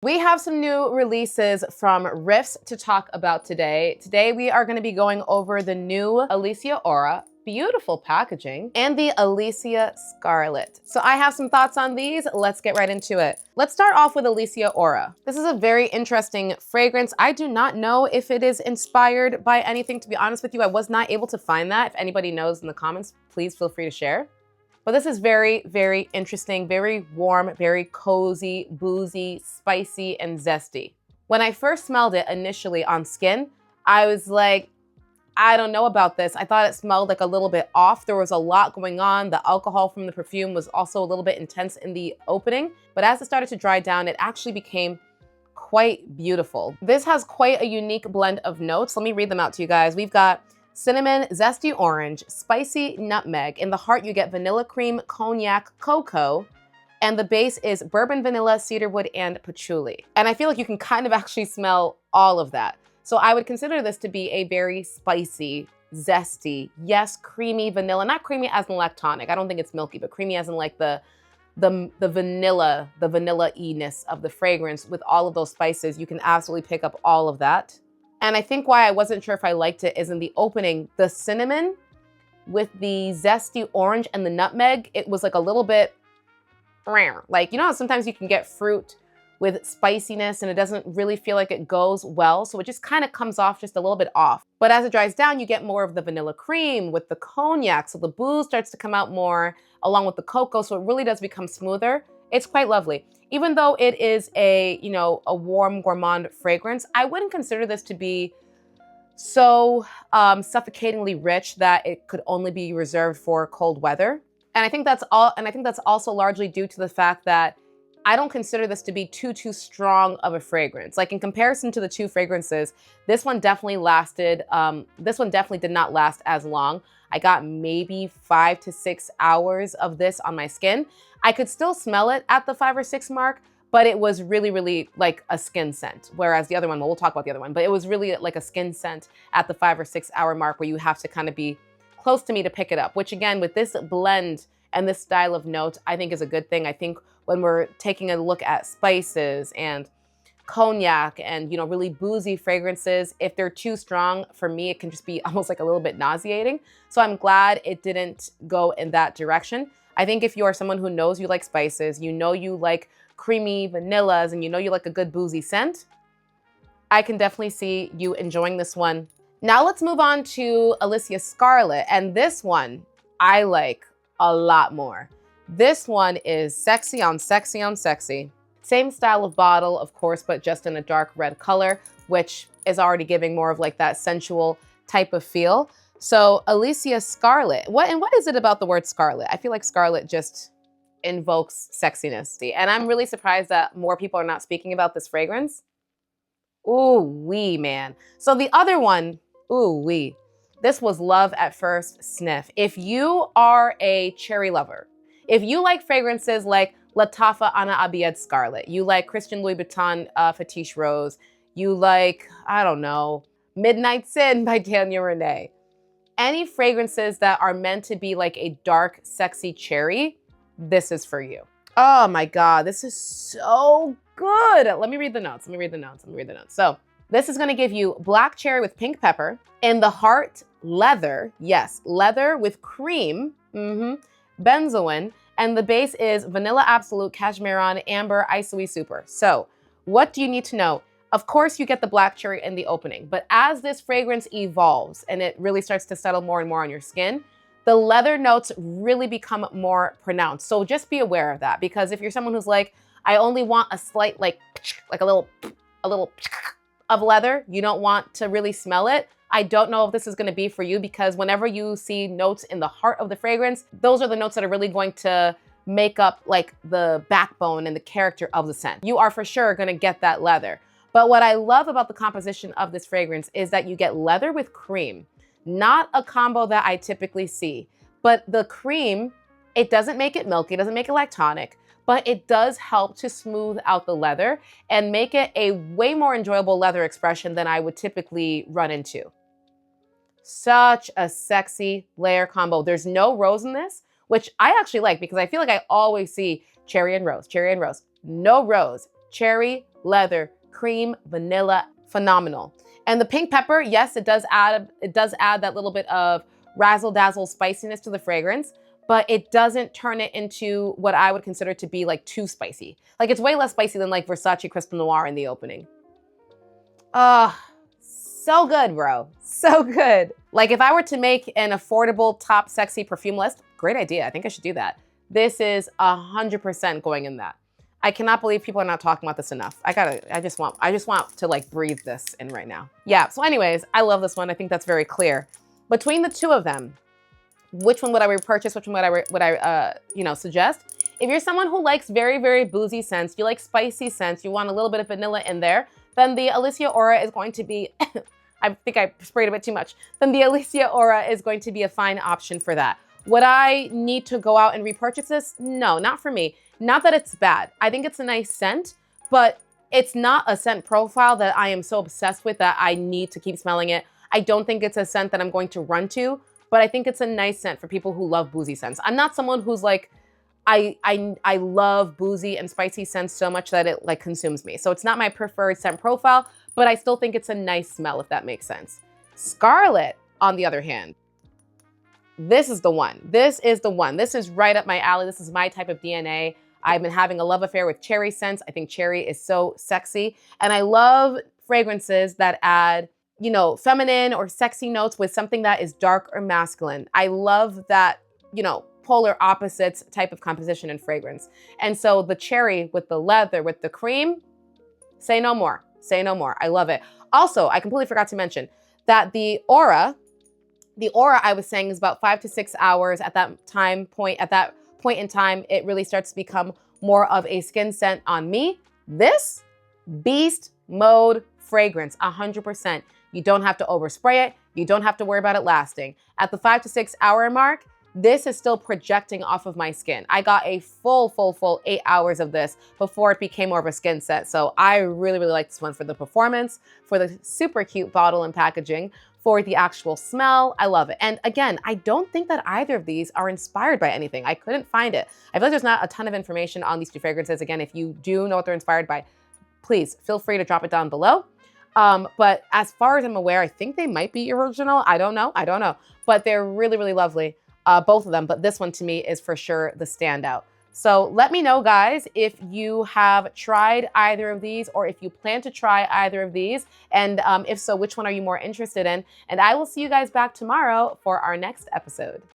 We have some new releases from Riffs to talk about today. Today we are going to be going over the new Alysia Aura, beautiful packaging, and the Alysia Scarlet. So I have some thoughts on these. Let's get right into it. Let's start off with Alysia Aura. This is a very interesting fragrance. I do not know if it is inspired by anything, to be honest with you. I was not able to find that. If anybody knows in the comments, please feel free to share. But this is very, very interesting, very warm, very cozy, boozy, spicy, and zesty. When I first smelled it initially on skin, I was like, I don't know about this. I thought it smelled like a little bit off. There was a lot going on. The alcohol from the perfume was also a little bit intense in the opening. But as it started to dry down, it actually became quite beautiful. This has quite a unique blend of notes. Let me read them out to you guys. We've got cinnamon, zesty orange, spicy nutmeg. In the heart, you get vanilla cream, cognac, cocoa, and the base is bourbon vanilla, cedarwood, and patchouli. And I feel like you can kind of actually smell all of that. So I would consider this to be a very spicy, zesty, yes, creamy vanilla. Not creamy as in lactonic. I don't think it's milky, but creamy as in like the vanilla-y-ness of the fragrance with all of those spices. You can absolutely pick up all of that. And I think why I wasn't sure if I liked it is in the opening, the cinnamon with the zesty orange and the nutmeg, it was like a little bit rare. Like, you know how sometimes you can get fruit with spiciness and it doesn't really feel like it goes well. So it just kind of comes off just a little bit off. But as it dries down, you get more of the vanilla cream with the cognac. So the booze starts to come out more along with the cocoa. So it really does become smoother. It's quite lovely. Even though it is a warm gourmand fragrance, I wouldn't consider this to be so suffocatingly rich that it could only be reserved for cold weather. And I think that's all. And I think that's also largely due to the fact that I don't consider this to be too strong of a fragrance. Like in comparison to the two fragrances, this one definitely lasted. This one definitely did not last as long. I got maybe 5 to 6 hours of this on my skin. I could still smell it at the 5 or 6 mark, but it was really, really like a skin scent. Whereas the other one, well, we'll talk about the other one, but it was really like a skin scent at the 5 or 6 hour mark where you have to kind of be close to me to pick it up, which again, with this blend and this style of note, I think is a good thing. I think when we're taking a look at spices and cognac and, really boozy fragrances, if they're too strong, for me, it can just be almost like a little bit nauseating. So I'm glad it didn't go in that direction. I think if you are someone who knows you like spices, you like creamy vanillas, and you like a good boozy scent, I can definitely see you enjoying this one. Now let's move on to Alysia Scarlet. And this one, I like a lot more. This one is sexy on sexy on sexy. Same style of bottle, of course, but just in a dark red color, which is already giving more of like that sensual type of feel. So Alysia Scarlet, what is it about the word scarlet? I feel like scarlet just invokes sexiness. And I'm really surprised that more people are not speaking about this fragrance. Ooh wee, man. So the other one, ooh wee. This was love at first sniff. If you are a cherry lover, if you like fragrances like Latafa Anna Abied Scarlet, you like Christian Louis Vuitton Fetiche Rose, you like, I don't know, Midnight Sin by Daniel Renee. Any fragrances that are meant to be like a dark, sexy cherry, this is for you. Oh my God, this is so good. Let me read the notes. So this is gonna give you black cherry with pink pepper. In the heart, leather. Yes, leather with cream. Benzoin. And the base is vanilla absolute, cashmeron, amber, isoi super. So what do you need to know? Of course, you get the black cherry in the opening, but as this fragrance evolves and it really starts to settle more and more on your skin, the leather notes really become more pronounced. So just be aware of that, because if you're someone who's like, I only want a slight, like a little of leather, you don't want to really smell it, I don't know if this is going to be for you, because whenever you see notes in the heart of the fragrance, those are the notes that are really going to make up like the backbone and the character of the scent. You are for sure going to get that leather. But what I love about the composition of this fragrance is that you get leather with cream, not a combo that I typically see. But the cream, it doesn't make it milky, it doesn't make it lactonic, but it does help to smooth out the leather and make it a way more enjoyable leather expression than I would typically run into. Such a sexy layer combo. There's no rose in this, which I actually like because I feel like I always see cherry and rose, cherry and rose. No rose, cherry, leather, cream, vanilla, phenomenal. And the pink pepper, yes, it does add that little bit of razzle dazzle spiciness to the fragrance, but it doesn't turn it into what I would consider to be like too spicy. Like it's way less spicy than like Versace Crystal Noir in the opening. So good, bro. So good. Like if I were to make an affordable top sexy perfume list, great idea. I think I should do that. This is 100% going in that. I cannot believe people are not talking about this enough. I just want to like breathe this in right now. Yeah, so anyways, I love this one. I think that's very clear. Between the two of them, which one would I repurchase? Which one would I suggest? If you're someone who likes very, very boozy scents, you like spicy scents, you want a little bit of vanilla in there, then the Alysia Aura is going to be, I think I sprayed a bit too much, then the Alysia Aura is going to be a fine option for that. Would I need to go out and repurchase this? No, not for me. Not that it's bad. I think it's a nice scent, but it's not a scent profile that I am so obsessed with that I need to keep smelling it. I don't think it's a scent that I'm going to run to, but I think it's a nice scent for people who love boozy scents. I'm not someone who's like, I love boozy and spicy scents so much that it like consumes me. So it's not my preferred scent profile, but I still think it's a nice smell, if that makes sense. Scarlet, on the other hand, this is the one. This is the one. This is right up my alley. This is my type of DNA. I've been having a love affair with cherry scents. I think cherry is so sexy. And I love fragrances that add, feminine or sexy notes with something that is dark or masculine. I love that, polar opposites type of composition and fragrance. And so the cherry with the leather, with the cream, say no more. Say no more. I love it. Also, I completely forgot to mention that the aura I was saying is about 5 to 6 hours at that point in time, it really starts to become more of a skin scent on me. This beast mode fragrance, 100%. You don't have to overspray it. You don't have to worry about it lasting. At the 5 to 6 hour mark, this is still projecting off of my skin. I got a full 8 hours of this before it became more of a skin set. So I really, really like this one for the performance, for the super cute bottle and packaging, for the actual smell. I love it. And again, I don't think that either of these are inspired by anything. I couldn't find it. I feel like there's not a ton of information on these two fragrances. Again, if you do know what they're inspired by, please feel free to drop it down below. But as far as I'm aware, I think they might be original. I don't know. But they're really, really lovely, both of them. But this one to me is for sure the standout. So let me know, guys, if you have tried either of these or if you plan to try either of these. And if so, which one are you more interested in? And I will see you guys back tomorrow for our next episode.